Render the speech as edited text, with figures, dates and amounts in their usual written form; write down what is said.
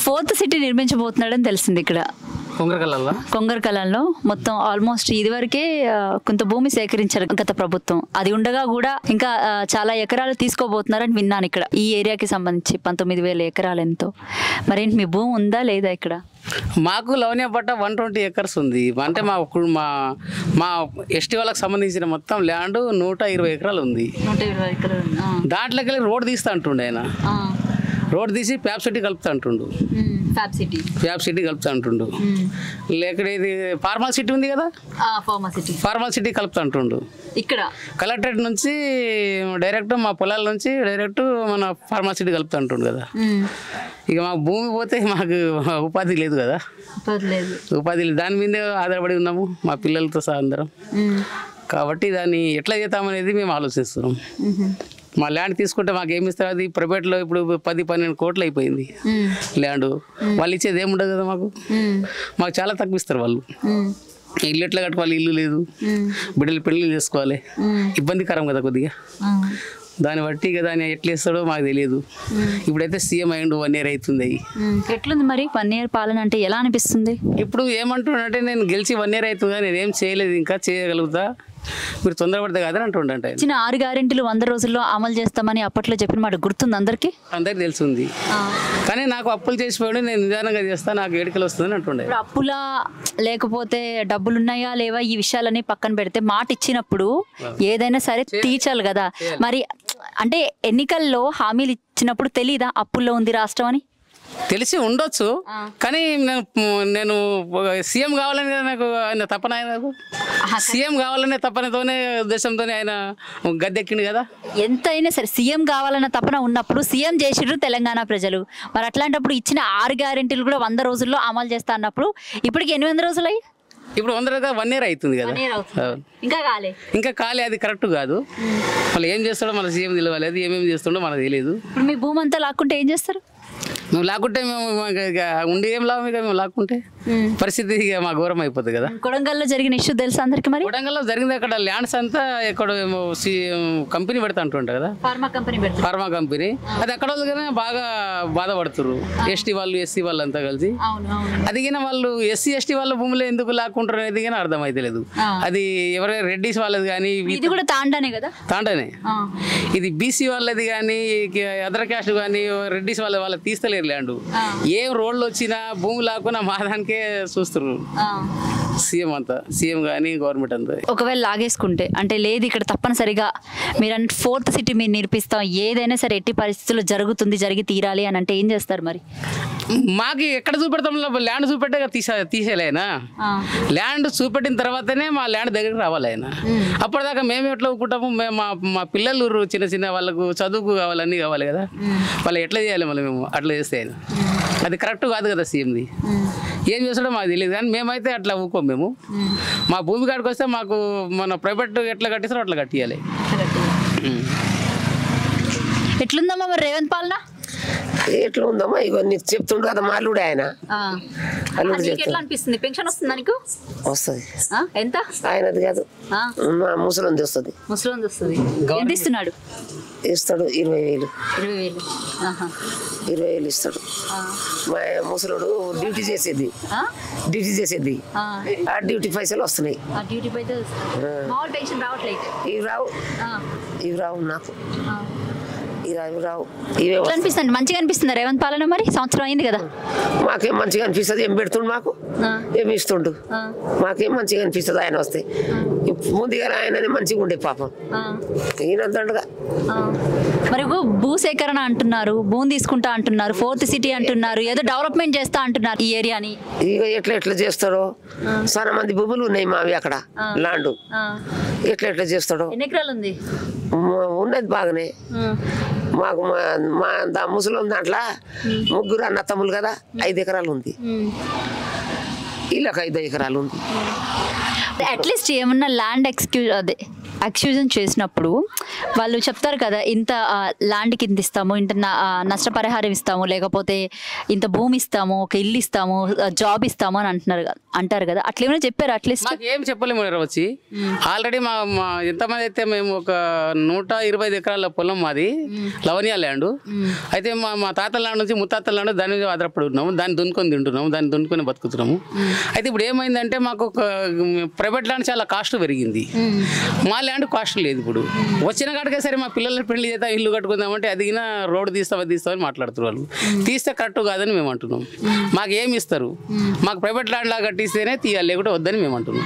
Fourth city నిర్మించబోతున్నాడని తెలిసింది ఇక్కడ కొంగరకల్లలో మొత్తం ఆల్మోస్ట్ ఇదివరకే కొంత భూమి సేకరించారు గత ప్రభుత్వం. అది ఉండగా కూడా ఇంకా చాలా ఎకరాలు తీసుకోబోతున్నారని విన్నాను ఇక్కడ ఈ ఏరియాకి సంబంధించి 19,000 ఎకరాలు ఎంతో. మరేంటి మీ భూమి ఉందా లేదా ఇక్కడ? మాకు లవణ్యపట్ట 120 ఎకర్స్ ఉంది. అంటే మా ఎస్టీ వాళ్ళకి సంబంధించిన మొత్తం ల్యాండ్ 120 ఎకరాలు ఉంది. 120 ఎకరాలు. దాంట్లోకి వెళ్ళి రోడ్ తీస్తా అంటుండే ఆయన. రోడ్ తీసి ప్యాప్ సిటీ కలుపుతా అంటుండు. ప్యాప్ సిటీ కలుపుతా అంటుండు. లేక ఇది ఫార్మల్ సిటీ ఉంది కదా, ఫార్మల్ సిటీ కలుపుతా అంటుండు. ఇక్కడ కలెక్టరేట్ నుంచి డైరెక్ట్ మా పొలాల నుంచి డైరెక్ట్ మన ఫార్మల్ సిటీ కలుపుతా అంటుండు కదా. ఇక మాకు భూమి పోతే మాకు ఉపాధి లేదు కదా, ఉపాధి లేదు. దాని మీదే ఆధారపడి ఉన్నాము మా పిల్లలతో సహా అందరం. కాబట్టి దాన్ని ఎట్లా చేద్దామనేది మేము ఆలోచిస్తున్నాం. మా ల్యాండ్ తీసుకుంటే మాకు ఏమి ఇస్తారు? అది ప్రైవేట్లో ఇప్పుడు 10-12 కోట్లు అయిపోయింది ల్యాండ్. వాళ్ళు ఇచ్చేది ఏముండదు కదా మాకు చాలా తక్కువ ఇస్తారు వాళ్ళు. ఇల్లు ఎట్లా కట్టుకోవాలి, ఇల్లు లేదు, బిడ్డలు పెళ్ళిళ్ళు చేసుకోవాలి, ఇబ్బందికరం కదా కొద్దిగా. దాన్ని బట్టి ఇక దాన్ని ఎట్లా ఇస్తాడో మాకు తెలియదు. ఇప్పుడైతే సీఎం అయ్యిండు 1 year అవుతుంది. ఎట్లుంది మరి 1 year పాలన అంటే ఎలా అనిపిస్తుంది? ఇప్పుడు ఏమంటుండంటే నేను గెలిచి 1 year అవుతుంది, నేనేం చేయలేదు, ఇంకా చేయగలుగుతా, మీరు తొందరపడితే కాదని అంటుండంటే. చిన్న 6 గ్యారెంటీలు 100 రోజుల్లో అమలు చేస్తామని అప్పట్లో చెప్పిన మాట గుర్తుంది అందరికి తెలుసుంది. కానీ నాకు అప్పులు చేసిపోయాడు, నేను నిదానంగా చేస్తా, నాకు ఏడికలు వస్తుందని అంటుండే. అప్పులా లేకపోతే డబ్బులు ఉన్నాయా లేవా ఈ విషయాలన్నీ పక్కన పెడితే మాట ఇచ్చినప్పుడు ఏదైనా సరే తీర్చాలి కదా. మరి అంటే ఎన్నికల్లో హామీలు ఇచ్చినప్పుడు తెలీదా అప్పుల్లో ఉంది రాష్ట్రం అని? తెలిసి ఉండొచ్చు, కానీ నేను సీఎం కావాలని నాకు ఆయన తపన, ఆయనకు సీఎం కావాలనే తపనతోనే ఉద్దేశంతోనే ఆయన గద్దెక్కిండు కదా. ఎంతైనా సరే సీఎం కావాలన్న తపన ఉన్నప్పుడు సీఎం చేసిర్రు తెలంగాణ ప్రజలు. మరి అట్లాంటప్పుడు ఇచ్చిన 6 గ్యారెంటీలు కూడా 100 రోజుల్లో అమలు చేస్తా అన్నప్పుడు ఇప్పటికి 800 రోజులు అయ్యి ఇప్పుడు 100 year అవుతుంది కదా, ఇంకా కాలే. అది కరెక్ట్ కాదు. మళ్ళీ ఏం చేస్తాడో మన సీఎం తెలియాలి, అది ఏమేమి చేస్తుండో మనకు తెలియదు. ఇప్పుడు మీ భూమి అంతా లాక్కుంటే ఏం చేస్తారు? మేము లాక్కుంటే మేము ఉండి ఏం లాభం, ఇక మేము లాక్కుంటే పరిస్థితి ఇక మా ఘోరం అయిపోతుంది కదా. కొడంగల్లో జరిగిన ఇష్యూ తెలుసా అందరికి? మరి కొడంగల్లో జరిగింది అక్కడ ల్యాండ్స్ అంతా ఎక్కడ కంపెనీ పెడతా అంటుంటా కదా, ఫార్మా కంపెనీ. అది అక్కడ వాళ్ళకి బాగా బాధపడుతున్నారు, ఎస్టీ వాళ్ళు ఎస్సీ వాళ్ళు అంతా కలిసి. అదిగిన వాళ్ళు ఎస్సీ ఎస్టీ వాళ్ళ భూములు ఎందుకు లాక్కుంటారు అనేది కానీ అర్థమైతలేదు. అది ఎవరైనా రెడ్డిస్ వాళ్ళది కానీ, ఇది కూడా తాండానే కదా, తాండానే. ఇది బీసీ వాళ్ళది కానీ అదర్ క్యాస్ట్ కానీ రెడ్డిస్ వాళ్ళ తీస్తలేరు ల్యాండ్. ఏం రోడ్లు వచ్చినా భూమి లాక్కున్నా మా దానికే చూస్తున్నారు సీఎం అంతా, సీఎం కానీ గవర్నమెంట్ అంతా. ఒకవేళ లాగేసుకుంటే అంటే లేదు ఇక్కడ తప్పనిసరిగా మీరు అంటే 4th సిటీ మీరు నిర్మిస్తాం, ఏదైనా సరే ఎట్టి పరిస్థితుల్లో జరుగుతుంది, జరిగి తీరాలి అని అంటే ఏం చేస్తారు మరి? మాకు ఎక్కడ చూపెడతాం? ల్యాండ్ చూపెట్టే తీసేయాలైనా. ల్యాండ్ చూపెట్టిన తర్వాతనే మా ల్యాండ్ దగ్గరికి రావాలి ఆయన. అప్పటిదాకా మేము ఎట్లా ఒప్పుకుంటాము? మేము మా పిల్లలు చిన్న వాళ్ళకు చదువుకు కావాలి, అన్నీ కావాలి కదా, వాళ్ళు ఎట్లా చేయాలి? మళ్ళీ మేము అట్లా చేస్తే ఆయన అది కరెక్ట్ కాదు కదా. సీఎంది ఏం చేస్తాడో మాకు తెలియదు, కానీ మేమైతే అట్లా ఊకోం. మేము మా భూమి కాడికి వస్తే మాకు మన ప్రైవేట్ ఎట్లా కట్టిస్తారో అట్లా కట్టియాలి. ఎట్లుందమ్మా మరి రేవంత్ పాలన? ఎట్లా ఉందమ్మా? ఇగో నీకు చెప్తుండ్రు కదా మా అల్లుడే ఆయన. ఎట్లా అనిపిస్తుంది? పెన్షన్ వస్తుందా నీకు? వస్తుంది. ఎంత? ఆయనది కాదు, మా ముసలింది వస్తుంది. ముసలింది వస్తుంది. ఎంత ఇస్తున్నాడు? ఇస్తాడు 20,000. 20,000 ఇస్తాడు. మా ముసలుడు డ్యూటీ చేసేది ఆ డ్యూటీ పైసలు వస్తున్నాయి. ఇవి రావు నాకు, అనిపిస్తుంది. మంచిగా అనిపిస్తుంది రేవంత్ పాలన. మరి సంవత్సరం అయింది కదా, మాకేం మంచిగా అనిపిస్తుంది? ఏం పెడుతుండు మాకు, ఏమి ఇస్తుండు? మాకేం మంచిగా అనిపిస్తుంది ఆయన వస్తే? ముందుగా ఆయననే మంచిగా ఉండే పాపం, ఈయనంతగా. మరి భూసేకరణ అంటున్నారు, భూమి తీసుకుంటా అంటున్నారు, 4th సిటీ అంటున్నారు, ఏదో డెవలప్మెంట్ చేస్తా అంటున్నారు ఈ ఏరియాని. ఇక ఎట్లా చేస్తారో? చాలా మంది భూములు ఉన్నాయి మావి అక్కడ ల్యాండ్. ఎట్లా చేస్తాడో? ఎన్ని ఎకరాలు ఉంది? ఉన్నది బాగానే. మాకు మా ముసలి దాంట్లో 3 అన్న తమ్ములు కదా, 5 ఎకరాలు ఉంది. వీళ్ళకి 5 ఎకరాలు ఉంది. అట్లీస్ట్ ఏమన్నా ల్యాండ్ అక్యూజన్ చేసినప్పుడు వాళ్ళు చెప్తారు కదా, ఇంత ల్యాండ్కి ఇంత ఇస్తాము, ఇంత నష్టపరిహారం ఇస్తాము, లేకపోతే ఇంత భూమి ఇస్తాము, ఒక ఇల్లు ఇస్తాము, జాబ్ ఇస్తాము అని అంటారు కదా, అట్లా ఏమైనా చెప్పారు? అట్లీస్ట్ మాకు ఏం చెప్పలేము వచ్చి. ఆల్రెడీ మా ఎంతమంది అయితే మేము ఒక 125 ఎకరాల పొలం మాది లవణ్య ల్యాండ్. అయితే మా తాతల ల్యాండ్ నుంచి ముత్తాతల ల్యాండ్ దాని మీద ఆధారపడి ఉన్నాము, దాన్ని దున్నుకొని తింటున్నాము, దాన్ని దున్నుకొని బతుకుతున్నాము. అయితే ఇప్పుడు ఏమైందంటే మాకు ఒక ప్రైవేట్ ల్యాండ్ చాలా కాస్ట్ పెరిగింది, మా ల్యాండ్ కాస్ట్ లేదు. ఇప్పుడు వచ్చిన కాడికే సరే మా పిల్లల పెళ్లి చేద్దాం, ఇల్లు కట్టుకుందామంటే అదిగిన రోడ్డు తీస్తామని మాట్లాడుతున్నారు వాళ్ళు. తీస్తే కరెక్ట్ కాదని మేము అంటున్నాం. మాకు ఏమి ఇస్తారు? మాకు ప్రైవేట్ ల్యాండ్ లాగా కట్టిస్తేనే తీయాలి, లేకుంటే వద్దని మేము అంటున్నాం.